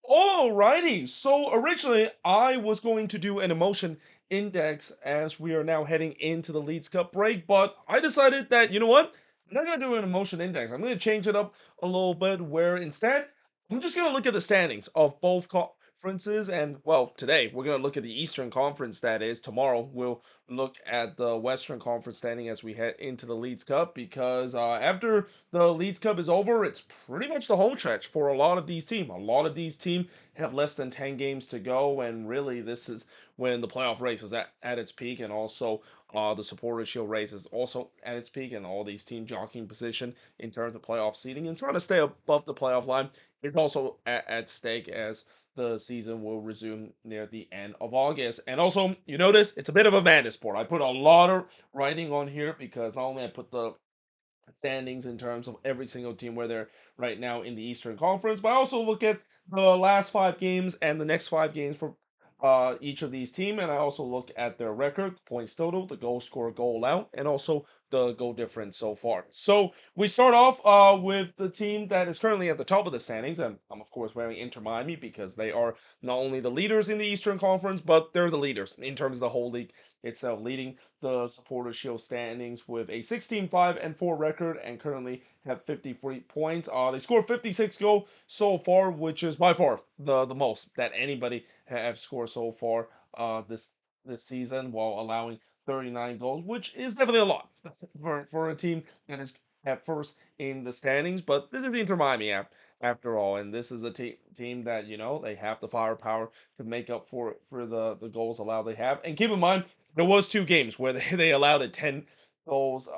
Alrighty, so originally I was going to do an emotion index as we are now heading into the Leeds Cup break, but I decided that, you know what? I'm not going to do an emotion index. I'm going to change it up a little bit where instead I'm just going to look at the standings of both conferences. And well, today we're going to look at the Eastern Conference, that is. Tomorrow we'll look at the Western Conference standing as we head into the Leeds Cup because after the Leeds Cup is over, it's pretty much the home stretch for a lot of these teams. A lot of these teams have less than 10 games to go, and really, this is when the playoff race is at its peak, and also the Supporter Shield race is also at its peak, and all these teams jockeying position in terms of playoff seeding and trying to stay above the playoff line is also at stake as the season will resume near the end of August. And also, you notice it's a bit of a madness sport. I put a lot of writing on here because not only I put the standings in terms of every single team where they're right now in the Eastern Conference, but I also look at the last 5 games and the next 5 games for each of these teams, and I also look at their record, points total, the goal score, goal out, and also the goal difference so far. So we start off with the team that is currently at the top of the standings, and I'm of course wearing Inter Miami because they are not only the leaders in the Eastern Conference, but they're the leaders in terms of the whole league itself, leading the Supporters Shield standings with a 16-5-4 record and currently have 53 points. They scored 56 goals so far, which is by far the most that anybody have scored so far this season, while allowing 39 goals, which is definitely a lot for a team that is at first in the standings. But this is Inter Miami after all, and this is a team that they have the firepower to make up for the goals allowed they have. And keep in mind, there was 2 games where they allowed it 10 goals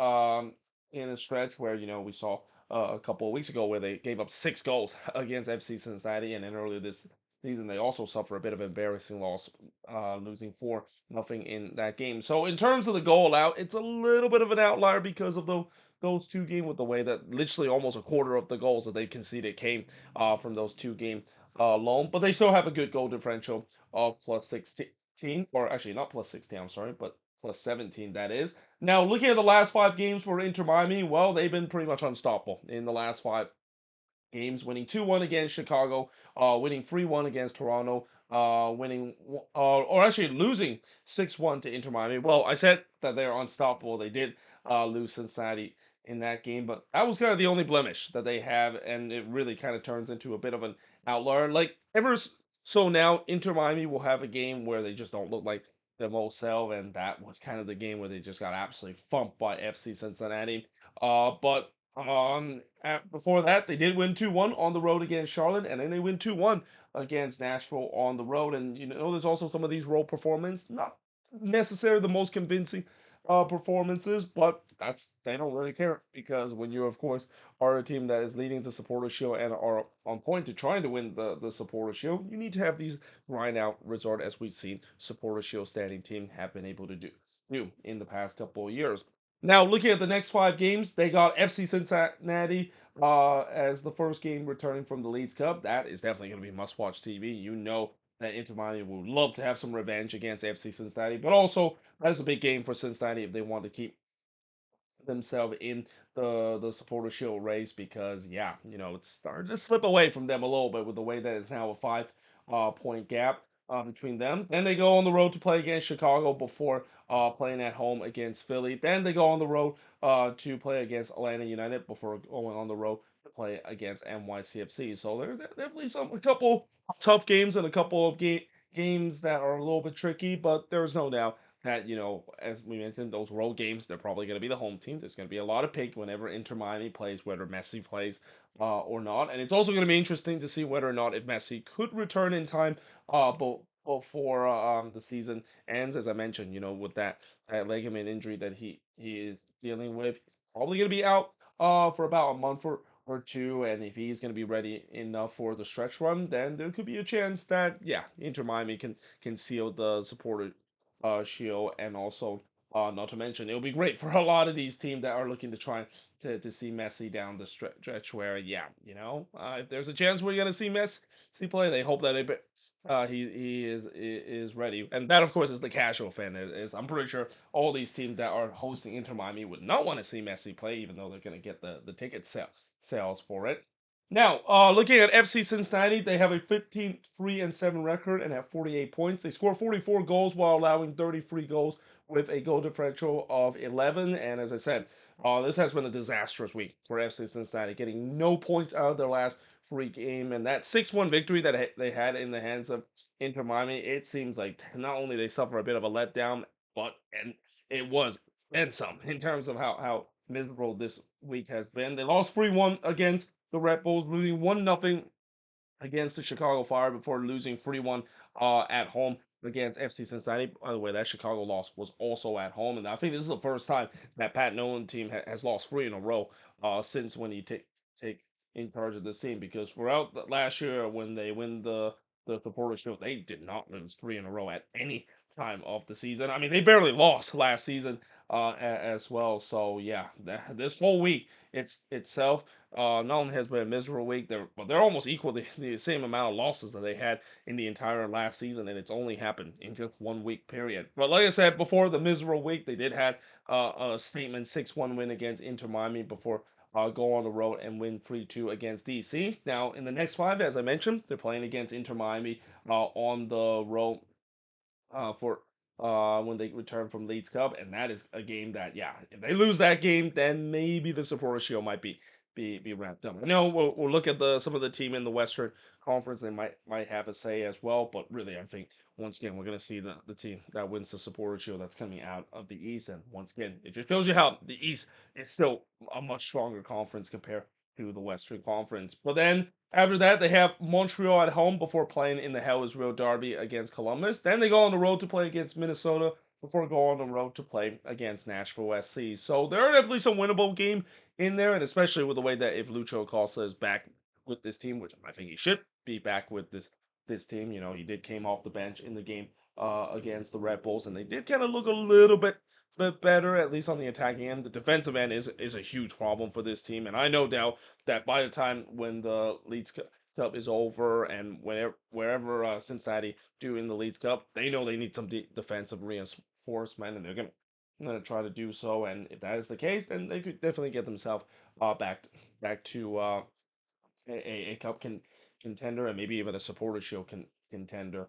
in a stretch where we saw a couple of weeks ago where they gave up 6 goals against FC Cincinnati, and then earlier this season they also suffered a bit of embarrassing loss, losing 4-0 in that game. So in terms of the goal out, it's a little bit of an outlier because of those 2 games, with the way that literally almost a quarter of the goals that they conceded came from those 2 games alone. But they still have a good goal differential of plus 16, or actually not plus 16, I'm sorry, but plus 17, that is. Now, looking at the last 5 games for Inter Miami, well, they've been pretty much unstoppable in the last 5 games, winning 2-1 against Chicago, winning 3-1 against Toronto, or actually losing 6-1 to Inter Miami. Well, I said that they're unstoppable. They did lose Cincinnati in that game, but that was kind of the only blemish that they have, and it really kind of turns into a bit of an outlier. Like, so now, Inter Miami will have a game where they just don't look like their most self, and that was kind of the game where they just got absolutely thumped by FC Cincinnati. But before that, they did win 2-1 on the road against Charlotte, and then they win 2-1 against Nashville on the road. And there's also some of these road performances, not necessarily the most convincing performances, but they don't really care, because when you, of course, are a team that is leading the Supporter Shield and are on point to trying to win the Supporter Shield, you need to have these grind out result, as we've seen Supporter Shield standing team have been able to do in the past couple of years. Now, looking at the next 5 games, they got FC Cincinnati as the first game returning from the Leeds Cup. That is definitely going to be must-watch TV. You know that Inter Miami would love to have some revenge against FC Cincinnati, but also that's a big game for Cincinnati if they want to keep themselves in the Supporter Shield race, because yeah, it's starting to slip away from them a little bit with the way that it's now a 5 point gap between them. Then they go on the road to play against Chicago before playing at home against Philly. Then they go on the road to play against Atlanta United before going on the road to play against NYCFC. So there definitely a couple tough games and a couple of games that are a little bit tricky, but there's no doubt that, as we mentioned, those road games, they're probably going to be the home team. There's going to be a lot of pick whenever Inter Miami plays, whether Messi plays or not. And it's also going to be interesting to see whether or not if Messi could return in time before the season ends. As I mentioned, with that ligament injury that he is dealing with, he's probably going to be out for about a month or two. And if he's going to be ready enough for the stretch run, then there could be a chance that, yeah, Inter Miami can seal the supporter Shield. And also, not to mention, it'll be great for a lot of these teams that are looking to try to see Messi down the stretch. Where, yeah, if there's a chance we're gonna see Messi play, they hope that he is ready. And that, of course, is the casual fan. Is I'm pretty sure all these teams that are hosting Inter Miami would not want to see Messi play, even though they're gonna get the ticket sales for it. Now, looking at FC Cincinnati, they have a 15-3-7 record and have 48 points. They score 44 goals while allowing 33 goals with a goal differential of 11. And as I said, this has been a disastrous week for FC Cincinnati, getting no points out of their last three game. And that 6-1 victory that they had in the hands of Inter Miami, it seems like not only they suffer a bit of a letdown, but and it was and some in terms of how miserable this week has been. They lost 3-1 against the Red Bulls, losing 1-0 against the Chicago Fire before losing 3-1 at home against FC Cincinnati. By the way, that Chicago loss was also at home, and I think this is the first time that Pat Nolan team has lost three in a row since when he take in charge of this team. Because throughout last year, when they win the Supporters Shield, they did not lose three in a row at any time of the season. I mean, they barely lost last season as well. So yeah, this whole week itself not only has been a miserable week, they're almost equal the same amount of losses that they had in the entire last season, and it's only happened in just 1 week period. But like I said before, the miserable week they did have a statement 6-1 win against Inter Miami before go on the road and win 3-2 against DC. Now in the next five, as I mentioned, they're playing against Inter Miami on the road for when they return from Leeds Cup, and that is a game that, yeah, if they lose that game, then maybe the Supporter Shield might be wrapped up. I know we'll look at some of the team in the Western Conference; they might have a say as well, but really, I think once again we're gonna see the team that wins the Supporter Shield that's coming out of the East, and once again, it just shows you how the East is still a much stronger conference compared to the Western Conference. But then after that, they have Montreal at home before playing in the Hell is Real Derby against Columbus. Then they go on the road to play against Minnesota before going on the road to play against Nashville SC. So there are definitely some winnable game in there, and especially with the way that if Lucho Acosta is back with this team, which I think he should be back with this team. You know, he did came off the bench in the game against the Red Bulls, and they did kind of look a little bit better, at least on the attacking end. The defensive end is a huge problem for this team, and I no doubt that by the time when the Leeds Cup is over and wherever Cincinnati do in the Leeds Cup, they know they need some defensive reinforcement, and they're gonna try to do so. And if that is the case, then they could definitely get themselves back to a cup contender and maybe even a supporter shield contender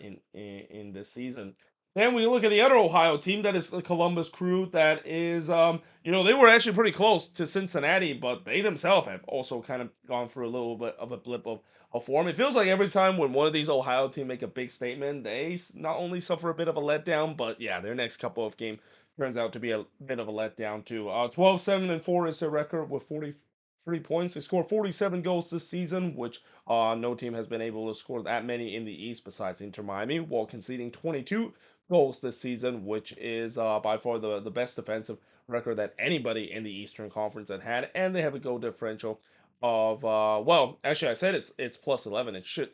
in this season. Then we look at the other Ohio team, that is the Columbus Crew. That is, they were actually pretty close to Cincinnati, but they themselves have also kind of gone through a little bit of a blip of form. It feels like every time when one of these Ohio teams make a big statement, they not only suffer a bit of a letdown, but yeah, their next couple of games turns out to be a bit of a letdown too. 12-7-4 is their record with 43 points. They scored 47 goals this season, which no team has been able to score that many in the East besides Inter Miami, while conceding 22 goals this season, which is by far the best defensive record that anybody in the Eastern Conference had. And they have a goal differential of well, actually I said it's plus 11. It should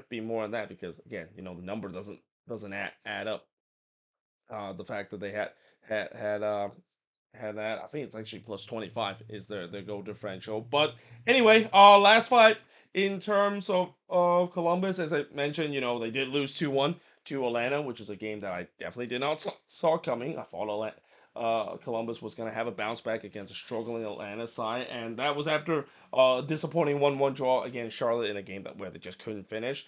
be more than that because again, the number doesn't add up. The fact that they had that. I think it's actually plus 25 is their goal differential. But anyway, last five in terms of Columbus, as I mentioned, they did lose 2-1 to Atlanta, which is a game that I definitely did not saw coming. I thought Columbus was going to have a bounce back against a struggling Atlanta side, and that was after disappointing 1-1 draw against Charlotte in a game where they just couldn't finish.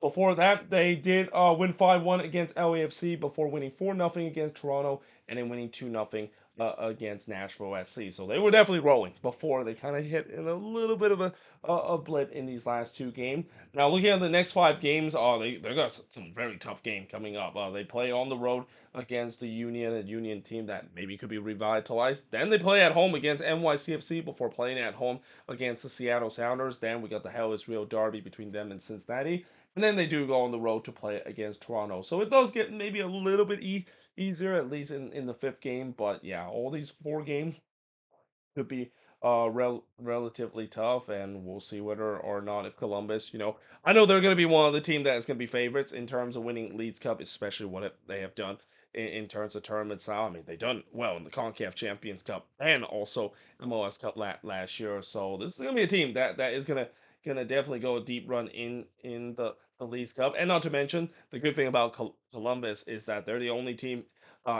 Before that, they did win 5-1 against LAFC before winning 4-0 against Toronto and then winning 2-0 against Nashville SC. So they were definitely rolling before they kind of hit in a little bit of a blip in these last two games. Now looking at the next five games, they got some very tough game coming up. They play on the road against the Union team that maybe could be revitalized. Then they play at home against NYCFC before playing at home against the Seattle Sounders. Then we got the Hell is Real Derby between them and Cincinnati. And then they do go on the road to play against Toronto. So it does get maybe a little bit easier, at least in the fifth game. But yeah, all these four games could be relatively tough, and we'll see whether or not if Columbus, I know they're going to be one of the team that is going to be favorites in terms of winning Leeds Cup, especially what they have done in terms of tournament style. I mean, they've done well in the CONCACAF Champions Cup and also MLS Cup last year. So this is going to be a team that is gonna definitely go a deep run in the Leeds Cup. And not to mention, the good thing about Columbus is that they're the only team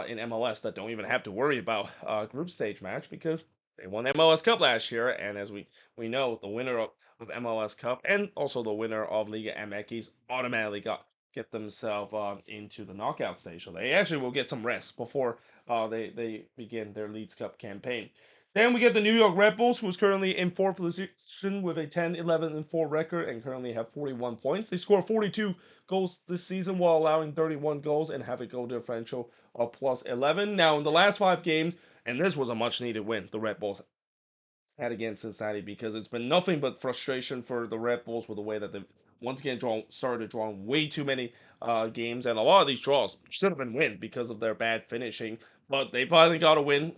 in MLS that don't even have to worry about group stage match because they won MLS Cup last year, and as we know, the winner of MLS Cup and also the winner of Liga MX automatically got get themselves into the knockout stage. So they actually will get some rest before they begin their Leeds Cup campaign. Then we get the New York Red Bulls, who's currently in fourth position with a 10, 11, and 4 record and currently have 41 points. They score 42 goals this season while allowing 31 goals and have a goal differential of plus 11. Now, in the last 5 games, and this was a much needed win, the Red Bulls had against Cincinnati because it's been nothing but frustration for the Red Bulls with the way that they've once again started drawing way too many games, and a lot of these draws should have been win because of their bad finishing. But they finally got a win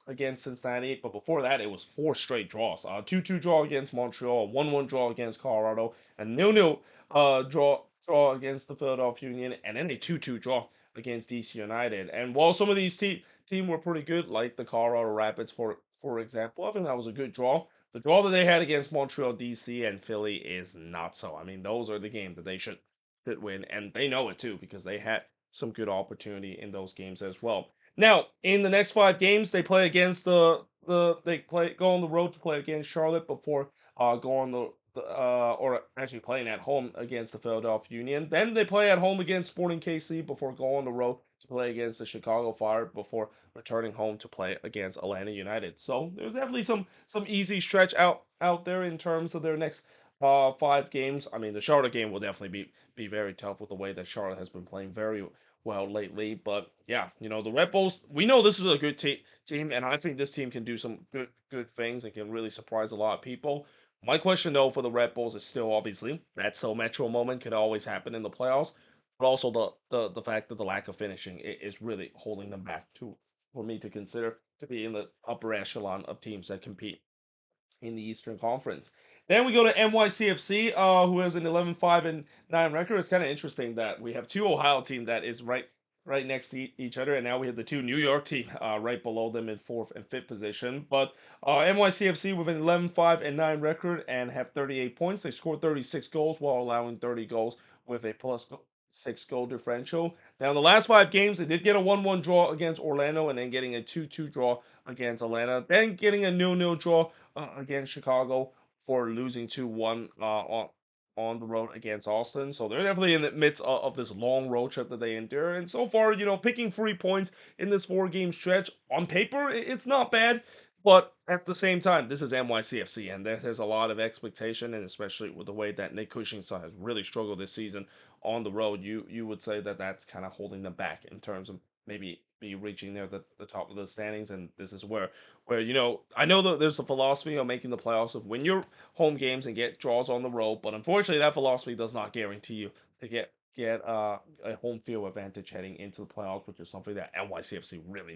against Cincinnati. But before that, it was 4 straight draws: 2-2 draw against Montreal, 1-1 draw against Colorado, a 0-0 draw against the Philadelphia Union, and then a 2-2 draw against DC United. And while some of these team were pretty good, like the Colorado Rapids, for example. I think that was a good draw. The draw that they had against Montreal, DC, and Philly is not so. I mean, those are the games that they should win, and they know it too because they had some good opportunity in those games as well. Now, in the next 5 games, they play against they play go on the road to play against Charlotte before going or actually playing at home against the Philadelphia Union. Then they play at home against Sporting KC before going on the road to play against the Chicago Fire before returning home to play against Atlanta United. So there's definitely some easy stretch out there in terms of their next 5 games. I mean, the Charlotte game will definitely be very tough with the way that Charlotte has been playing very well lately. But yeah, the Red Bulls. We know this is a good team, and I think this team can do some good things and can really surprise a lot of people. My question though for the Red Bulls is still obviously that so Metro moment could always happen in the playoffs, but also the fact that the lack of finishing is really holding them back to for me to consider to be in the upper echelon of teams that compete in the Eastern Conference. Then we go to NYCFC, who has an 11-5-9 record. It's kind of interesting that we have two Ohio teams that is right next to each other, and now we have the two New York team right below them in fourth and fifth position. But NYCFC with an 11-5-9 record and have 38 points. They scored 36 goals while allowing 30 goals with a plus 6 goal differential. Now, in the last 5 games, they did get a 1-1 draw against Orlando and then getting a 2-2 draw against Atlanta, then getting a 0-0 draw against Chicago for losing 2-1 on the road against Austin. So they're definitely in the midst of this long road trip that they endure. And so far, picking 3 points in this 4 game stretch on paper, it's not bad. But at the same time, this is NYCFC, and there's a lot of expectation, and especially with the way that Nick Cushing's side has really struggled this season on the road, you would say that that's kind of holding them back in terms of maybe be reaching near the top of the standings. And this is where I know that there's a philosophy of making the playoffs of win your home games and get draws on the road, but unfortunately that philosophy does not guarantee you to get a home field advantage heading into the playoffs, which is something that NYCFC really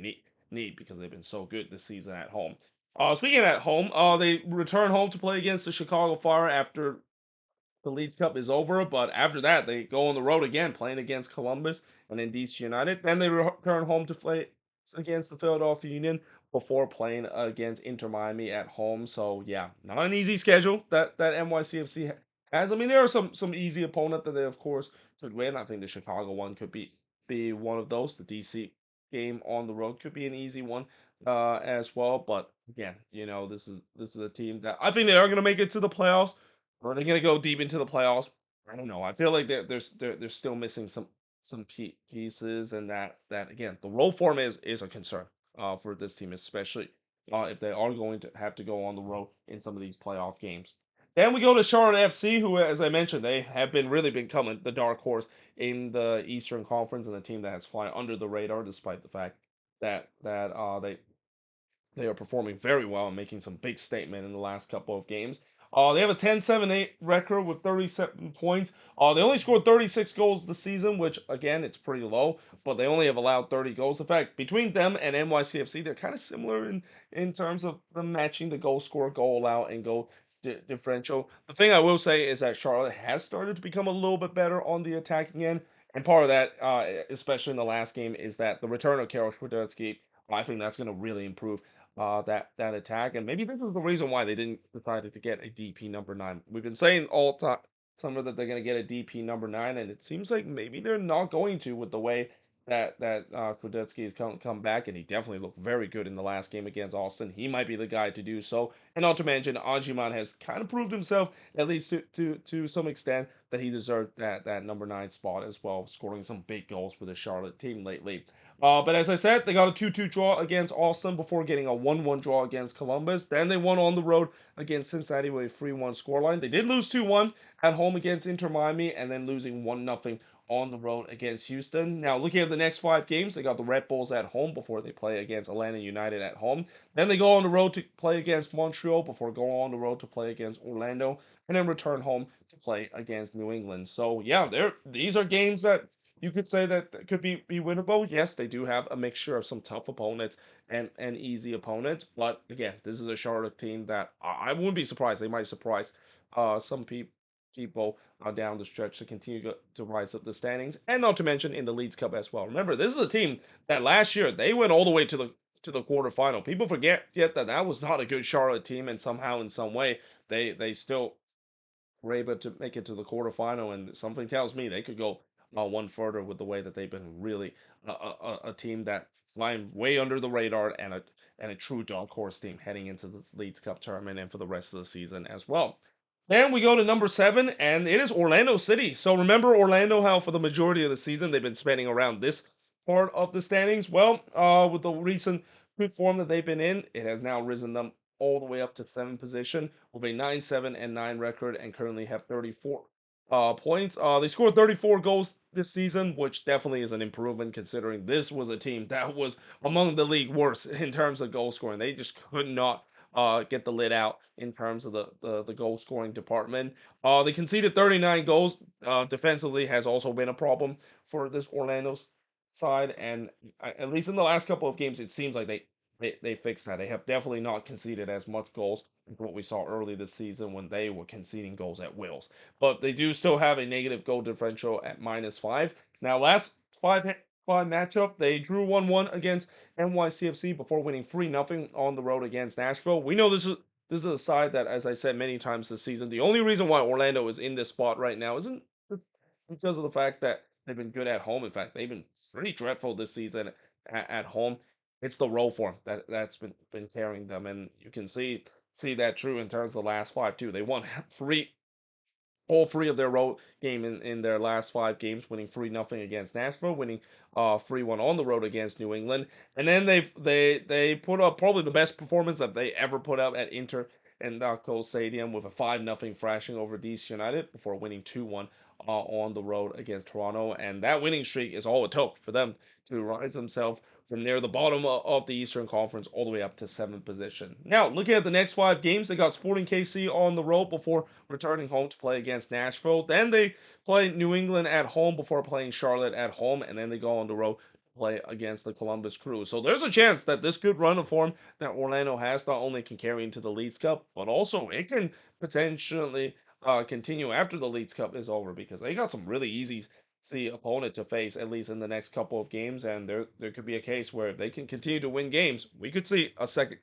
need because they've been so good this season at home. Speaking at home, they return home to play against the Chicago Fire after the Leeds Cup is over. But after that, they go on the road again, playing against Columbus and then DC United. Then they return home to play against the Philadelphia Union before playing against Inter Miami at home. So yeah, not an easy schedule that NYCFC has. I mean, there are some easy opponent that they of course could win. I think the Chicago one could be one of those. The DC game on the road could be an easy one as well. But again, this is a team that I think they are going to make it to the playoffs. Are they going to go deep into the playoffs? I don't know. I feel like they're still missing some pieces, and that again, the role form is a concern for this team, especially if they are going to have to go on the road in some of these playoff games. Then we go to Charlotte FC, who, as I mentioned, they have really becoming the dark horse in the Eastern Conference and a team that has fly under the radar, despite the fact that they are performing very well and making some big statement in the last couple of games. They have a 10-7-8 record with 37 points. They only scored 36 goals this season, which, again, it's pretty low, but they only have allowed 30 goals. In fact, between them and NYCFC, they're kind of similar in terms of them matching the goal score, goal allow, and goal differential. The thing I will say is that Charlotte has started to become a little bit better on the attacking end, and part of that, especially in the last game, is that the return of Karol Swiderski, I think that's going to really improve that attack, and maybe this is the reason why they didn't decide to get a DP number 9. We've been saying all summer that they're going to get a DP number 9, and it seems like maybe they're not going to with the way that Krudetsky has come back, and he definitely looked very good in the last game against Austin. He might be the guy to do so. And not to mention, Ajiman has kind of proved himself, at least to some extent, that he deserved that number 9 spot as well, scoring some big goals for the Charlotte team lately. But as I said, they got a 2-2 draw against Austin before getting a 1-1 draw against Columbus. Then they won on the road against Cincinnati with a 3-1 scoreline. They did lose 2-1 at home against Inter Miami, and then losing 1-0 on the road against Houston. Now, looking at the next 5 games, they got the Red Bulls at home before they play against Atlanta United at home. Then they go on the road to play against Montreal before going on the road to play against Orlando, and then return home to play against New England. So yeah, these are games that you could say that could be winnable. Yes, they do have a mixture of some tough opponents and easy opponents, but again, this is a Charlotte team that I wouldn't be surprised they might surprise some people down the stretch to continue to rise up the standings, and not to mention in the Leeds Cup as well. Remember, this is a team that last year they went all the way to the quarterfinal. People forget yet that that was not a good Charlotte team, and somehow in some way they still were able to make it to the quarterfinal, and something tells me they could go one further with the way that they've been really a team that flying way under the radar and a true dark horse team heading into this Leeds Cup tournament and for the rest of the season as well. Then we go to number 7, and it is Orlando City. So remember Orlando, how for the majority of the season they've been spending around this part of the standings? Well, with the recent good form that they've been in, it has now risen them all the way up to 7th position with a 9-7-9 record and currently have 34 points. They scored 34 goals this season, which definitely is an improvement considering this was a team that was among the league worst in terms of goal scoring. They just could not get the lid out in terms of the goal scoring department. They conceded 39 goals. Defensively has also been a problem for this Orlando side, and at least in the last couple of games, it seems like they fixed that. They have definitely not conceded as much goals as what we saw early this season when they were conceding goals at wills. But they do still have a negative goal differential at -5. Now, last five matchup, they drew 1-1 against NYCFC before winning 3-0 on the road against Nashville. We know this is a side that, as I said many times this season, the only reason why Orlando is in this spot right now isn't because of the fact that they've been good at home. In fact, they've been pretty dreadful this season at home. It's the roll form that's been carrying them, and you can see that true in terms of the last 5 too. They won three all 3 of their road game in their last 5 games, winning 3-0 against Nashville, winning 3-1 on the road against New England, and then they put up probably the best performance that they ever put up at Inter and Cole Stadium with a 5-0 thrashing over DC United before winning 2-1 on the road against Toronto, and that winning streak is all it took for them to rise themselves from near the bottom of the Eastern Conference all the way up to 7th position. Now, looking at the next 5 games, they got Sporting KC on the road before returning home to play against Nashville. Then they play New England at home before playing Charlotte at home, and then they go on the road to play against the Columbus Crew. So there's a chance that this good run of form that Orlando has not only can carry into the Leagues Cup, but also it can potentially continue after the Leagues Cup is over because they got some really easy opponent to face at least in the next couple of games, and there could be a case where if they can continue to win games, we could see a second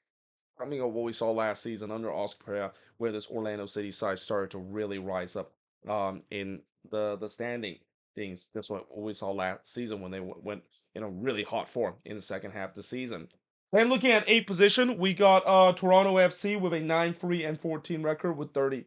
coming of what we saw last season under Oscar Pereira, where this Orlando City side started to really rise up in the standing things. Just what we saw last season when they went in a really hot form in the second half of the season. And looking at 8th position, we got Toronto FC with a 9-3-14 record with 30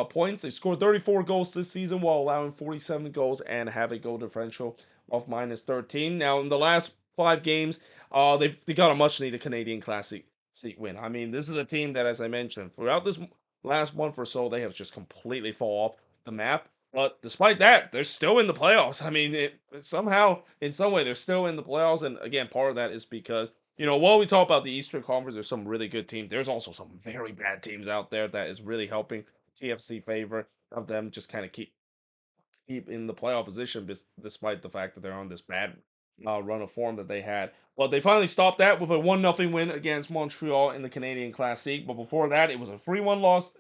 points. They scored 34 goals this season while allowing 47 goals and have a goal differential of -13. Now, in the last 5 games, they got a much needed Canadian Classic seat win. I mean, this is a team that, as I mentioned, throughout this last month or so, they have just completely fall off the map. But despite that, they're still in the playoffs. I mean, somehow, in some way, they're still in the playoffs. And again, part of that is because while we talk about the Eastern Conference, there's some really good teams. There's also some very bad teams out there that is really helping TFC favor of them just kind of keep in the playoff position despite the fact that they're on this bad run of form that they had. Well, they finally stopped that with a 1-0 win against Montreal in the Canadian Classic. But before that, it was a 3-1 loss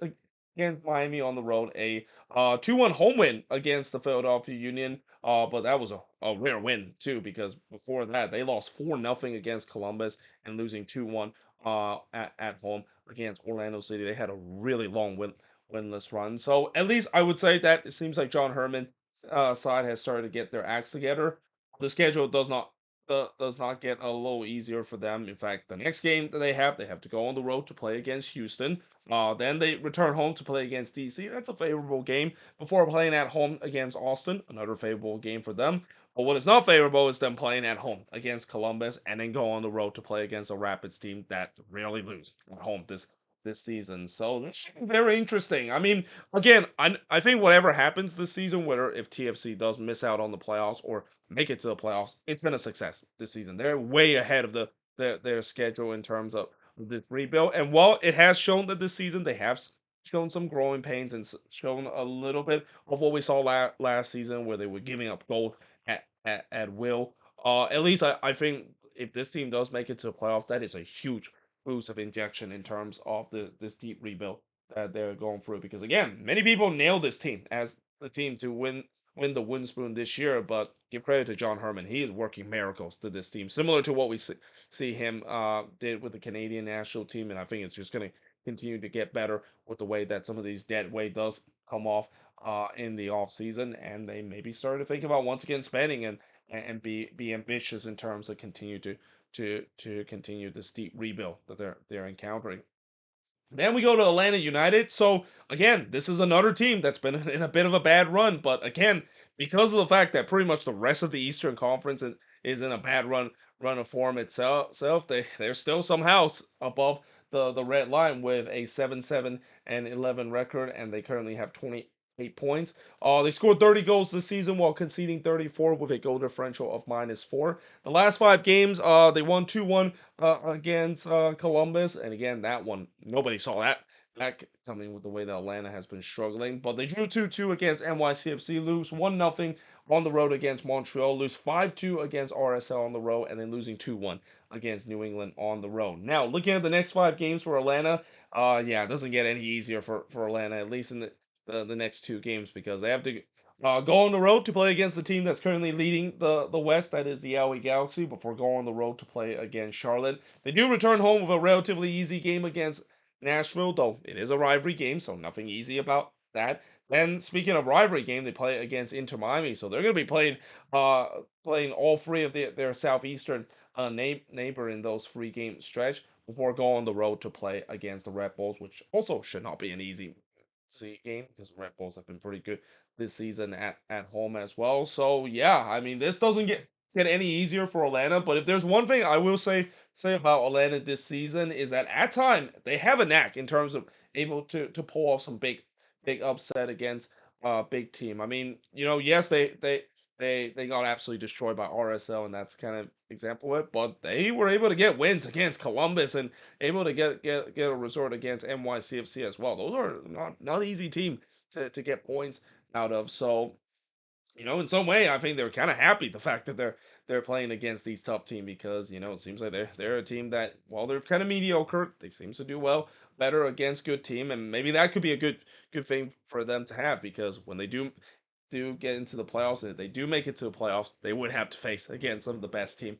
against Miami on the road, a 2-1 home win against the Philadelphia Union. But that was a rare win, too, because before that, they lost 4-0 against Columbus and losing 2-1 at home against Orlando City. They had a really long winless run. So at least I would say that it seems like John Herman side has started to get their acts together. The schedule does not get a little easier for them. In fact, the next game that they have to go on the road to play against Houston. Then they return home to play against DC. That's a favorable game before playing at home against Austin. Another favorable game for them. But what is not favorable is them playing at home against Columbus and then go on the road to play against a Rapids team that rarely lose at home this season. So this should be very interesting. I mean, again, I think whatever happens this season, whether if TFC does miss out on the playoffs or make it to the playoffs, it's been a success this season. They're way ahead of their schedule in terms of this rebuild. And while it has shown that this season they have shown some growing pains and shown a little bit of what we saw last season, where they were giving up goals at will. At least I think if this team does make it to the playoffs, that is a huge boost of injection in terms of this deep rebuild that they're going through. Because again, many people nailed this team as the team to win the Wooden Spoon this year, but give credit to John Herman. He is working miracles to this team, similar to what we see him did with the Canadian national team, and I think it's just going to continue to get better with the way that some of these dead weight does come off in the off season, and they maybe started to think about once again spending and be ambitious in terms of continue to continue this deep rebuild that they're encountering. Then we go to Atlanta United. So again, this is another team that's been in a bit of a bad run, but again, because of the fact that pretty much the rest of the Eastern Conference is in a bad run of form itself, they're still somehow above the red line with a 7-7-11 record, and they currently have 28 points. They scored 30 goals this season while conceding 34 with a goal differential of -4. The last 5 games, they won 2-1 against Columbus, and again, that one nobody saw that coming with the way that Atlanta has been struggling. But they drew 2-2 against NYCFC, lose 1-0 on the road against Montreal, lose 5-2 against RSL on the road, and then losing 2-1 against New England on the road. Now, looking at the next 5 games for Atlanta, yeah, it doesn't get any easier for Atlanta, at least in the next 2 games, because they have to go on the road to play against the team that's currently leading the West, that is the LA Galaxy, before going on the road to play against Charlotte. They do return home with a relatively easy game against Nashville, though it is a rivalry game, so nothing easy about that. Then, speaking of rivalry game, they play against Inter Miami, so they're going to be playing all three of their southeastern neighbor in those 3 game stretch before going on the road to play against the Red Bulls, which also should not be an easy game because Red Bulls have been pretty good this season at home as well. So yeah, I mean this doesn't get any easier for Atlanta. But if there's one thing I will say about Atlanta this season is that at time they have a knack in terms of able to pull off some big upset against big team. I mean, yes, they got absolutely destroyed by RSL, and that's kind of example of it. But they were able to get wins against Columbus and able to get a result against NYCFC as well. Those are not easy team to get points out of. So in some way, I think they're kind of happy the fact that they're playing against these tough team because it seems like they're a team that while they're kind of mediocre, they seem to do better against good team, and maybe that could be a good thing for them to have because when they do get into the playoffs, and if they do make it to the playoffs, they would have to face again some of the best team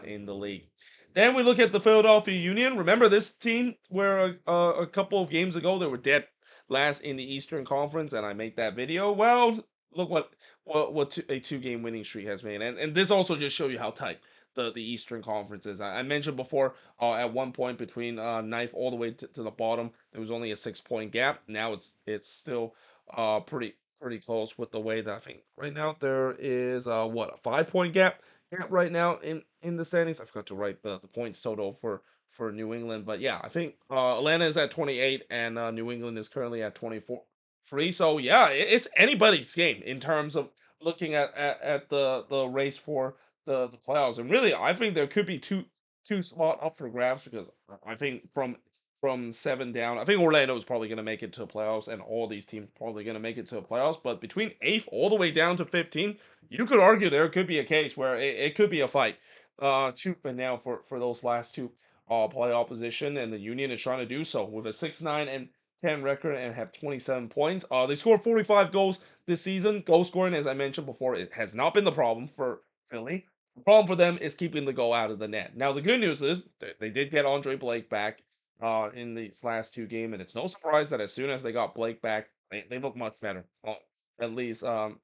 in the league. Then we look at the Philadelphia Union. Remember this team where a couple of games ago they were dead last in the Eastern Conference, and I made that video. Well, look what a 2 game winning streak has made, and this also just show you how tight the Eastern Conference is. I mentioned before at one point between ninth all the way to the bottom, there was only a 6 point gap. Now it's still pretty close with the way that I think right now there is a 5 point gap right now in the standings. I forgot to write the points total for New England, but yeah, I think Atlanta is at 28 and New England is currently at 24 free. So yeah, it's anybody's game in terms of looking at the race for the playoffs. And really, I think there could be two spot up for grabs because I think from 7 down, I think Orlando is probably going to make it to the playoffs, and all these teams probably going to make it to the playoffs. But between 8th all the way down to 15, you could argue there could be a case where it could be a fight. Tooth and nail for those last two playoff position, and the Union is trying to do so with a 6-9-10 record and have 27 points. They scored 45 goals this season. Goal scoring, as I mentioned before, it has not been the problem for Philly. The problem for them is keeping the goal out of the net. Now, the good news is they did get Andre Blake back in these last 2 games, and it's no surprise that as soon as they got Blake back, they look much better. At least on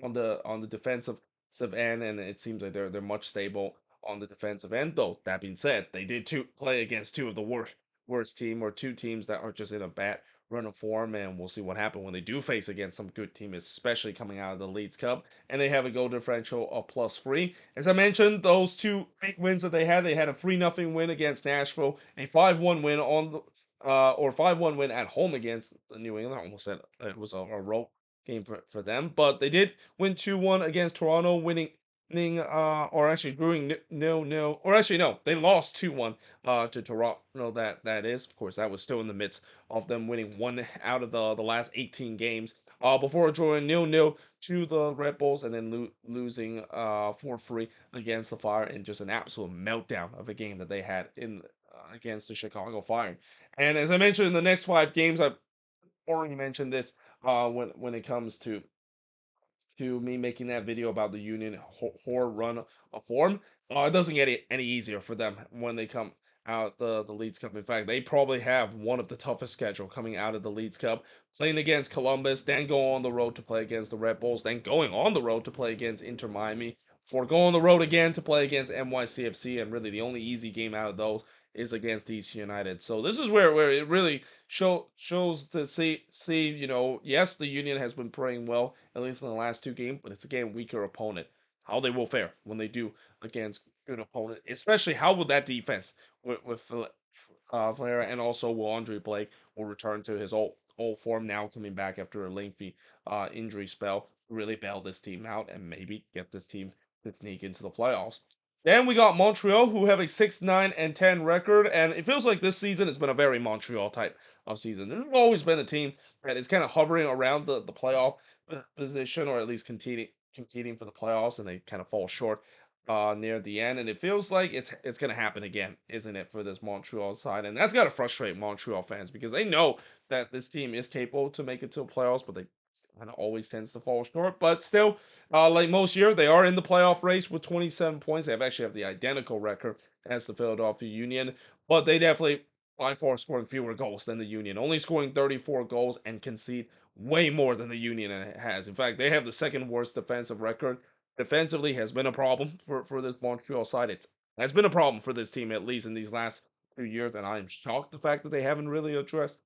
the defensive end, and it seems like they're much stable on the defensive end. Though that being said, they did play against two of the worst team, or two teams that are just in a bad run of form, and we'll see what happens when they do face against some good team, especially coming out of the Leeds Cup, and they have a goal differential of +3. As I mentioned, those two big wins that they had a 3-0 win against Nashville, a 5-1 win on the or 5-1 win at home against the New England. I almost said it was a road game for them, but they did win 2-1 against Toronto, or actually drawing no, or actually no, they lost 2-1 to Toronto. That is, of course, that was still in the midst of them winning one out of the last 18 games. Before drawing 0-0 to the Red Bulls, and then losing 4-3 against the Fire in just an absolute meltdown of a game that they had in against the Chicago Fire. And as I mentioned, in the next 5 games, I've already mentioned this when it comes to me making that video about the Union horror run of form. It doesn't get any easier for them when they come out the Leeds Cup. In fact, they probably have one of the toughest schedule coming out of the Leeds Cup, playing against Columbus, then go on the road to play against the Red Bulls, then going on the road to play against Inter Miami, before going on the road again to play against NYCFC, and really the only easy game out of those is against DC United. So this is where it really shows to see, yes, the Union has been playing well, at least in the last 2 games, but it's again weaker opponent. How they will fare when they do against good opponent, especially how will that defense with Valera, and also will Andre Blake will return to his old form now, coming back after a lengthy injury spell, really bail this team out and maybe get this team to sneak into the playoffs. Then we got Montreal, who have a 6-9-10 record, and it feels like this season has been a very Montreal type of season. This has always been a team that is kind of hovering around the playoff position, or at least competing for the playoffs, and they kind of fall short near the end. And it feels like it's gonna happen again, isn't it, for this Montreal side? And that's gotta frustrate Montreal fans, because they know that this team is capable to make it to the playoffs, but they kind of always tends to fall short. But still, like most year, they are in the playoff race with 27 points. They actually have the identical record as the Philadelphia Union, but they definitely by far scoring fewer goals than the Union, only scoring 34 goals and concede way more than the Union has. In fact, they have the second worst defensive record. Defensively has been a problem for this Montreal side. It has been a problem for this team, at least in these last 2 years, and I am shocked the fact that they haven't really addressed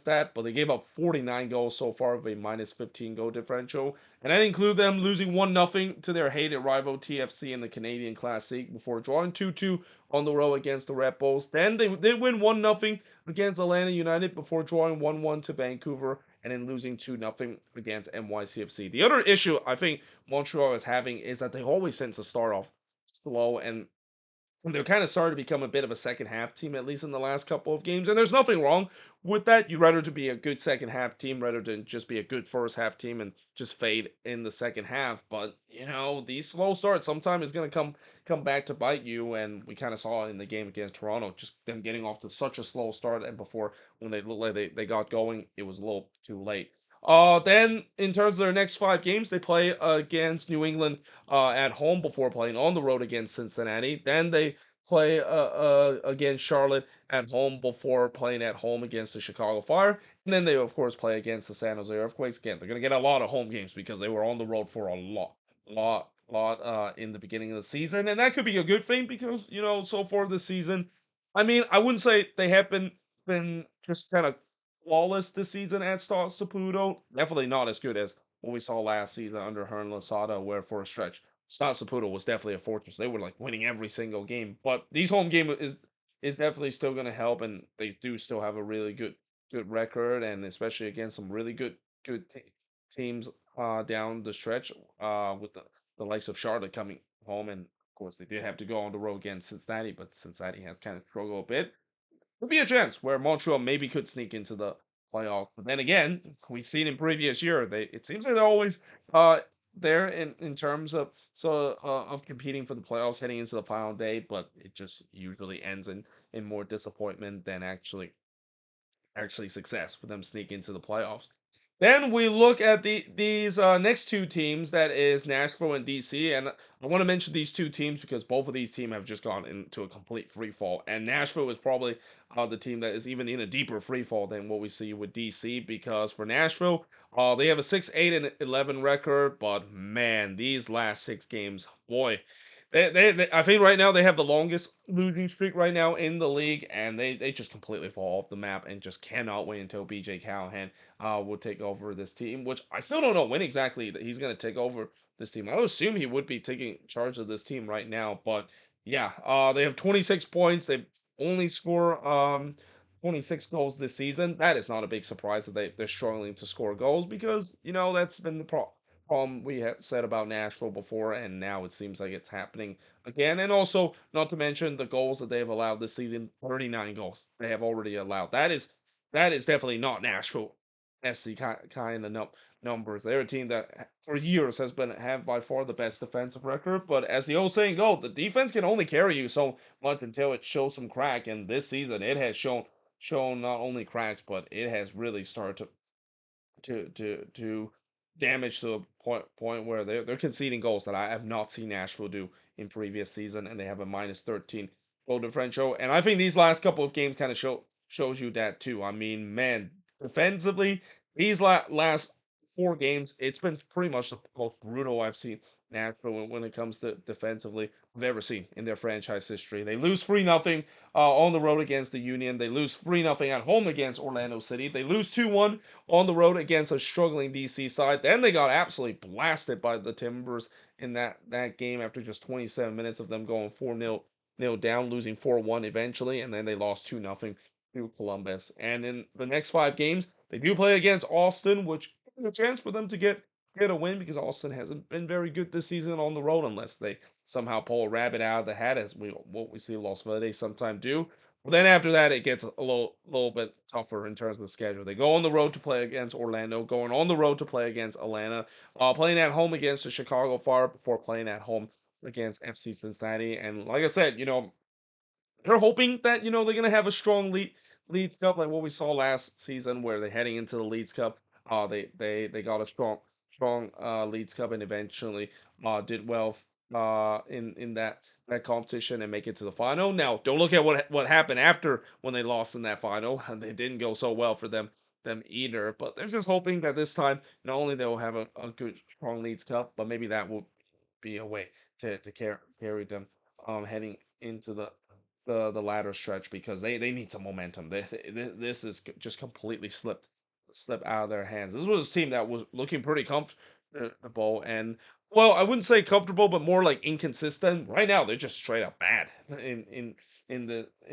that. But they gave up 49 goals so far with a -15 goal differential, and that include them losing 1-0 to their hated rival TFC in the Canadian Classic before drawing 2-2 on the road against the Red Bulls. Then they win 1-0 against Atlanta United before drawing 1-1 to Vancouver, and then losing 2-0 against NYCFC. The other issue I think Montreal is having is that they always tend to start off slow, and they're kind of starting to become a bit of a second half team, at least in the last couple of games. And there's nothing wrong with that. You'd rather to be a good second half team rather than just be a good first half team and just fade in the second half. But these slow starts sometimes is gonna come back to bite you. And we kind of saw it in the game against Toronto, just them getting off to such a slow start, and before when they looked like they got going, it was a little too late. Then in terms of their next 5 games, they play against New England at home before playing on the road against Cincinnati. Then they play against Charlotte at home before playing at home against the Chicago Fire. And then they, of course, play against the San Jose Earthquakes. Again, they're going to get a lot of home games because they were on the road for a lot in the beginning of the season. And that could be a good thing because, so far this season, I mean, I wouldn't say they have been just kind of flawless this season at Start Saputo. Definitely not as good as what we saw last season under Hernan Losada, where for a stretch, Start Saputo was definitely a fortress. They were like winning every single game. But these home game is definitely still going to help, and they do still have a really good record, and especially against some really good teams down the stretch with the likes of Charlotte coming home, and of course they did have to go on the road against Cincinnati, but Cincinnati has kind of struggled a bit. Could be a chance where Montreal maybe could sneak into the playoffs. But then again, we've seen in previous year, it seems like they're always uh there in terms of competing for the playoffs heading into the final day, but it just usually ends in more disappointment than actually success for them sneak into the playoffs. Then we look at these next two teams, that is Nashville and DC, and I want to mention these two teams because both of these teams have just gone into a complete free fall, and Nashville is probably the team that is even in a deeper free fall than what we see with DC, because for Nashville, they have a 6-8-11 record, but man, these last six games, boy. I think right now they have the longest losing streak right now in the league, and they just completely fall off the map and just cannot wait until BJ Callahan will take over this team, which I still don't know when exactly that he's going to take over this team. I would assume he would be taking charge of this team right now, but yeah, they have 26 points. They only score 26 goals this season. That is not a big surprise that they're struggling to score goals, because that's been the problem we have said about Nashville before, and now it seems like it's happening again. And also, not to mention the goals that they've allowed this season, 39 goals they have already allowed. That is definitely not Nashville SC kind of numbers. They're a team that for years has been have by far the best defensive record, but as the old saying goes, the defense can only carry you so much until it shows some crack. And this season, it has shown not only cracks, but it has really started to damage to a point where they're conceding goals that I have not seen Nashville do in previous season, and they have a minus 13 goal differential. And I think these last couple of games kind of shows you that too. I mean, man, defensively, these last four games, it's been pretty much the most brutal I've seen Nashville when it comes to defensively I've ever seen in their franchise history. They lose 3-0 on the road against the Union. They lose 3-0 at home against Orlando City. They lose 2-1 on the road against a struggling DC side. Then they got absolutely blasted by the Timbers in that game after just 27 minutes of them going 4-0 down, losing 4-1 eventually, and then they lost 2-0 to Columbus. And in the next five games, they do play against Austin, which is a chance for them to get a win, because Austin hasn't been very good this season on the road unless they somehow pull a rabbit out of the hat, as what we see Los Verdes sometimes do. But then after that, it gets a little bit tougher in terms of the schedule. They go on the road to play against Orlando, going on the road to play against Atlanta, playing at home against the Chicago Fire before playing at home against FC Cincinnati. And like I said, they're hoping that they're gonna have a strong Leeds Cup like what we saw last season, where they're heading into the Leeds Cup. They got a strong Leeds Cup, and eventually did well in that competition and make it to the final. Now, don't look at what happened after when they lost in that final. And it didn't go so well for them either. But they're just hoping that this time not only they'll have a good strong Leeds Cup, but maybe that will be a way to carry them heading into the latter stretch, because they need some momentum. This is just completely slip out of their hands. This was a team that was looking pretty comfortable, and well, I wouldn't say comfortable, but more like inconsistent. Right now, they're just straight up bad in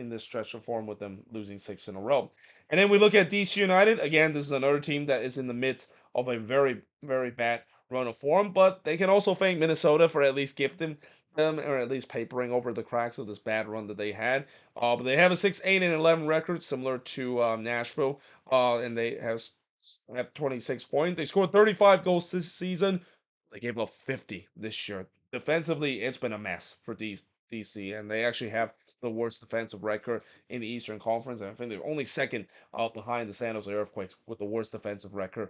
this stretch of form with them losing six in a row. And then we look at DC United. Again, this is another team that is in the midst of a very, very bad run of form, but they can also thank Minnesota for at least gifting them, or at least papering over the cracks of this bad run that they had. But they have a 6-8-11 record, similar to Nashville, and they have 26 points. They scored 35 goals this season. They gave up 50 this year. Defensively, it's been a mess for DC, and they actually have the worst defensive record in the Eastern Conference. And I think they're only second behind the San Jose Earthquakes with the worst defensive record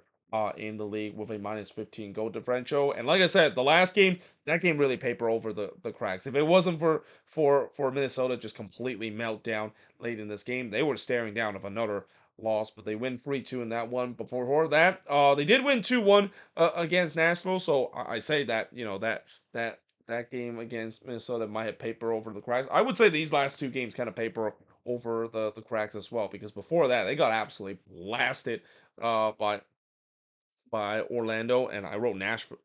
in the league, with a minus 15 goal differential. And like I said, the last game, that game really paper over the cracks. If it wasn't for Minnesota just completely melt down late in this game, they were staring down of another loss. But they win 3-2 in that one. Before that, they did win 2-1 against Nashville. So I say that that game against Minnesota might have paper over the cracks. I would say these last two games kind of paper over the cracks as well, because before that they got absolutely blasted by Orlando, and I wrote Nashville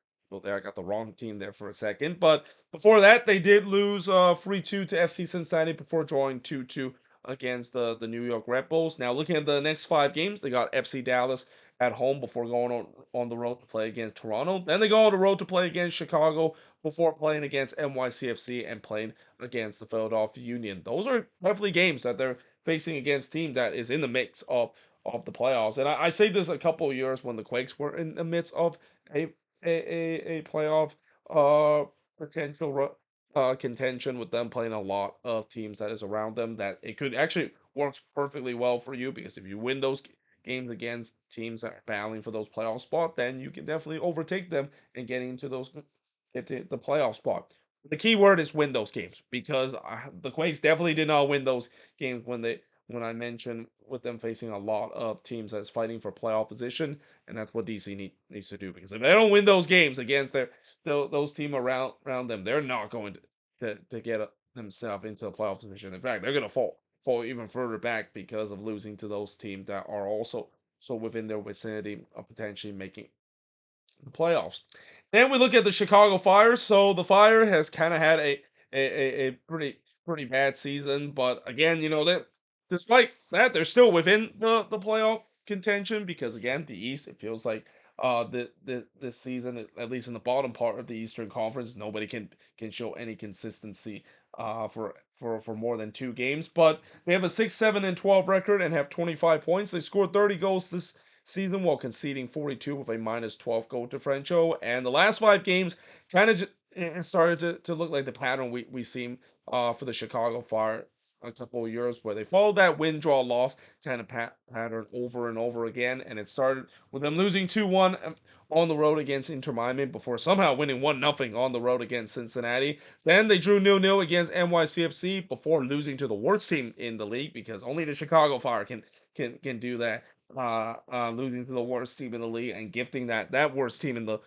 there. I got the wrong team there for a second. But before that, they did lose 3-2 to FC Cincinnati before drawing 2-2 against the New York Red Bulls. Now, looking at the next five games, they got FC Dallas at home before going on the road to play against Toronto. Then they go on the road to play against Chicago before playing against NYCFC and playing against the Philadelphia Union. Those are definitely games that they're facing against team that is in the mix of the playoffs. And I say this a couple of years when the Quakes were in the midst of a a playoff uh potential contention, with them playing a lot of teams that is around them, that it could actually work perfectly well for you, because if you win those games against teams that are battling for those playoff spot, then you can definitely overtake them and getting into those get to the playoff spot. The key word is win those games because the Quakes definitely did not win those games when I mentioned with them facing a lot of teams that's fighting for playoff position, and that's what DC needs to do because if they don't win those games against those team around them, they're not going to get themselves into a playoff position. In fact, they're gonna fall even further back because of losing to those teams that are also so within their vicinity of potentially making the playoffs. Then we look at the Chicago Fire. So the Fire has kind of had a pretty bad season, but again, that despite that, they're still within the playoff contention because again, the East it feels like this season at least in the bottom part of the Eastern Conference nobody can show any consistency for more than 2 games, but they have a 6-7-12 record and have 25 points. They scored 30 goals this season while conceding 42 with a minus 12 goal differential. And the last 5 games kind of started to look like the pattern we seen for the Chicago Fire a couple of years where they followed that win draw loss kind of pattern over and over again. And it started with them losing 2-1 on the road against Inter Miami before somehow winning 1-0 on the road against Cincinnati. Then they drew 0-0 against NYCFC before losing to the worst team in the league because only the Chicago Fire can do that, losing to the worst team in the league and gifting that worst team in the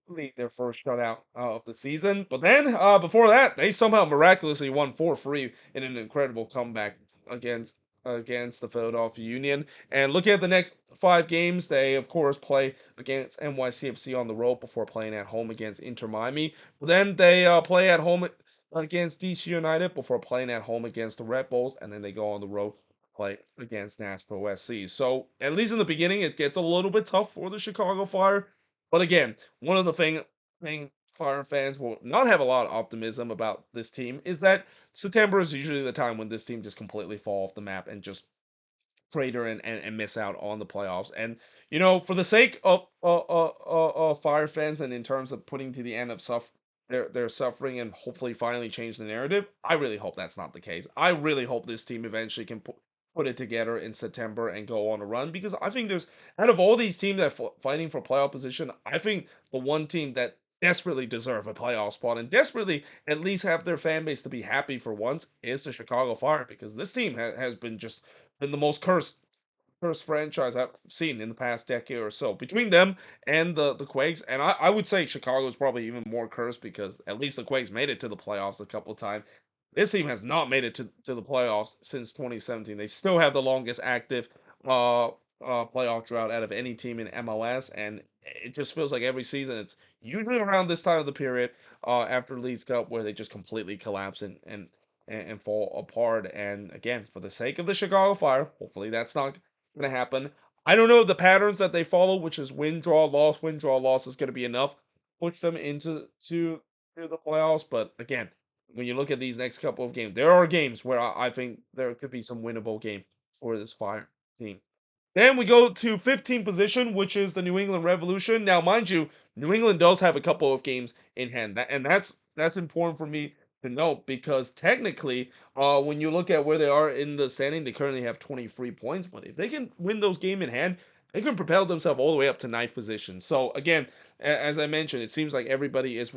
league their first shutout of the season. But then before that, they somehow miraculously won 4-3 in an incredible comeback against the Philadelphia Union. And looking at the next 5 games, they of course play against NYCFC on the road before playing at home against Inter Miami. But then they play at home against DC United before playing at home against the Red Bulls, and then they go on the road play against Nashville SC. So at least in the beginning, it gets a little bit tough for the Chicago Fire. But again, one of the thing Fire fans will not have a lot of optimism about this team is that September is usually the time when this team just completely fall off the map and just crater and miss out on the playoffs. And for the sake of Fire fans and in terms of putting to the end of their suffering and hopefully finally change the narrative, I really hope that's not the case. I really hope this team eventually can put it together in September and go on a run because I think there's out of all these teams that fighting for playoff position, I think the one team that desperately deserve a playoff spot and desperately at least have their fan base to be happy for once is the Chicago Fire because this team has been the most cursed franchise I've seen in the past decade or so. Between them and the Quakes, and I would say Chicago is probably even more cursed because at least the Quakes made it to the playoffs a couple of times. This team has not made it to the playoffs since 2017. They still have the longest active playoff drought out of any team in MLS, and it just feels like every season it's usually around this time of the period after Leagues Cup where they just completely collapse and fall apart. And again, for the sake of the Chicago Fire, hopefully that's not going to happen. I don't know the patterns that they follow, which is win, draw, loss is going to be enough push them to the playoffs. But again, when you look at these next couple of games, there are games where I think there could be some winnable game for this Fire team. Then we go to 15th position, which is the New England Revolution. Now, mind you, New England does have a couple of games in hand, and that's important for me to note because technically, when you look at where they are in the standing, they currently have 23 points. But if they can win those game in hand, they can propel themselves all the way up to ninth position. So again, as I mentioned, it seems like everybody is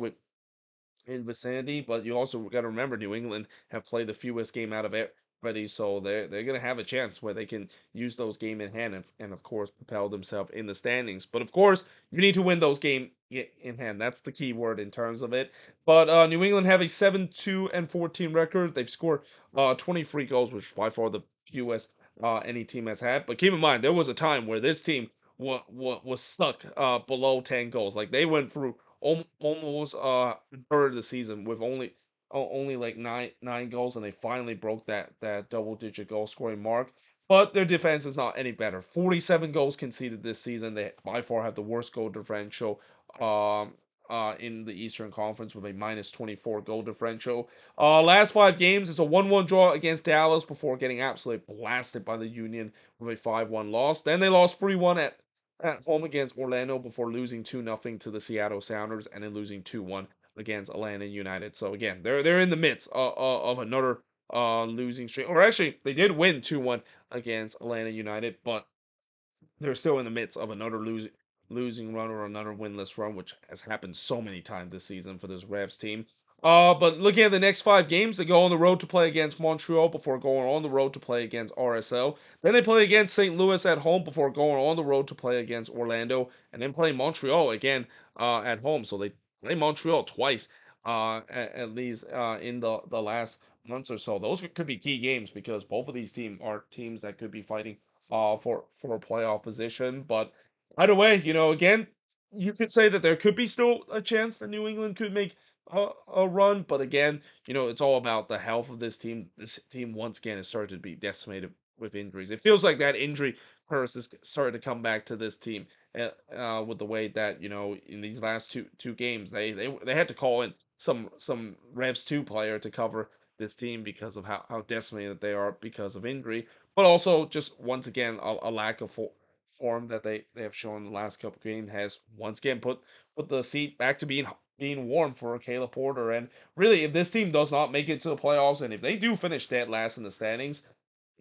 in vicinity, but you also got to remember New England have played the fewest game out of everybody, so they're gonna have a chance where they can use those game in hand and of course propel themselves in the standings. But of course, you need to win those game in hand. That's the key word in terms of it. But New England have a 7-2-14 record. They've scored 23 goals, which is by far the fewest any team has had. But keep in mind, there was a time where this team was stuck below 10 goals. Like they went through almost a third of the season with only like nine goals, and they finally broke that double digit goal scoring mark. But their defense is not any better. 47 goals conceded this season. They by far have the worst goal differential in the Eastern Conference with a minus 24 goal differential. Last 5 games is a 1-1 draw against Dallas before getting absolutely blasted by the Union with a 5-1 loss. Then they lost 3-1 at home against Orlando before losing 2-0 to the Seattle Sounders and then losing 2-1 against Atlanta United. So again, they're in the midst of another losing streak. Or actually, they did win 2-1 against Atlanta United, but they're still in the midst of another losing run or another winless run, which has happened so many times this season for this Revs team. But looking at the next 5 games, they go on the road to play against Montreal before going on the road to play against RSL. Then they play against St. Louis at home before going on the road to play against Orlando, and then play Montreal again at home. So they play Montreal twice, at least in the last months or so. Those could be key games because both of these teams are teams that could be fighting for a playoff position. But either way, again, you could say that there could be still a chance that New England could make a run. But again, it's all about the health of this team. This team once again has started to be decimated with injuries. It feels like that injury curse is starting to come back to this team. With the way that in these last two games they had to call in some Revs 2 player to cover this team because of how decimated they are because of injury, but also just once again a lack of form that they have shown in the last couple games has once again put the seat back to being warm for Caleb Porter. And really, if this team does not make it to the playoffs, and if they do finish dead last in the standings,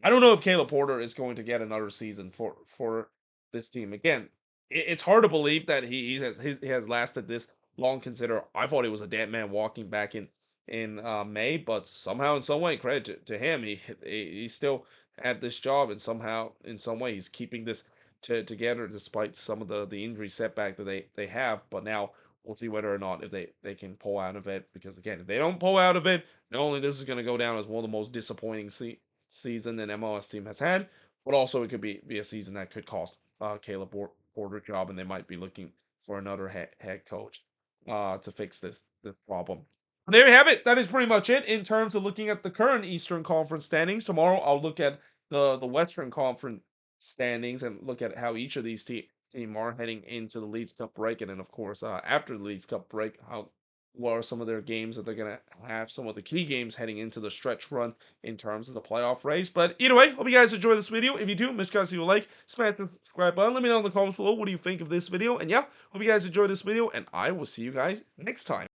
I don't know if Caleb Porter is going to get another season for this team. Again, it's hard to believe that he has lasted this long. Consider I thought he was a dead man walking back in May, but somehow in some way, credit to him, he still had this job, and somehow in some way he's keeping this together despite some of the injury setback that they have. But now we'll see whether or not if they can pull out of it, because again, if they don't pull out of it, not only this is going to go down as one of the most disappointing season an MLS team has had, but also it could be a season that could cost Caleb Porter job, and they might be looking for another head coach to fix this problem. There you have it. That is pretty much it in terms of looking at the current Eastern Conference standings. Tomorrow I'll look at the Western Conference standings and look at how each of these team are heading into the Leagues Cup break, and then of course after the Leagues Cup break, how what are some of their games that they're gonna have, some of the key games heading into the stretch run in terms of the playoff race. But either way, hope you guys enjoy this video. If you do, make sure you guys leave a like, smash the subscribe button. Let me know in the comments below what do you think of this video. And yeah, hope you guys enjoyed this video, and I will see you guys next time.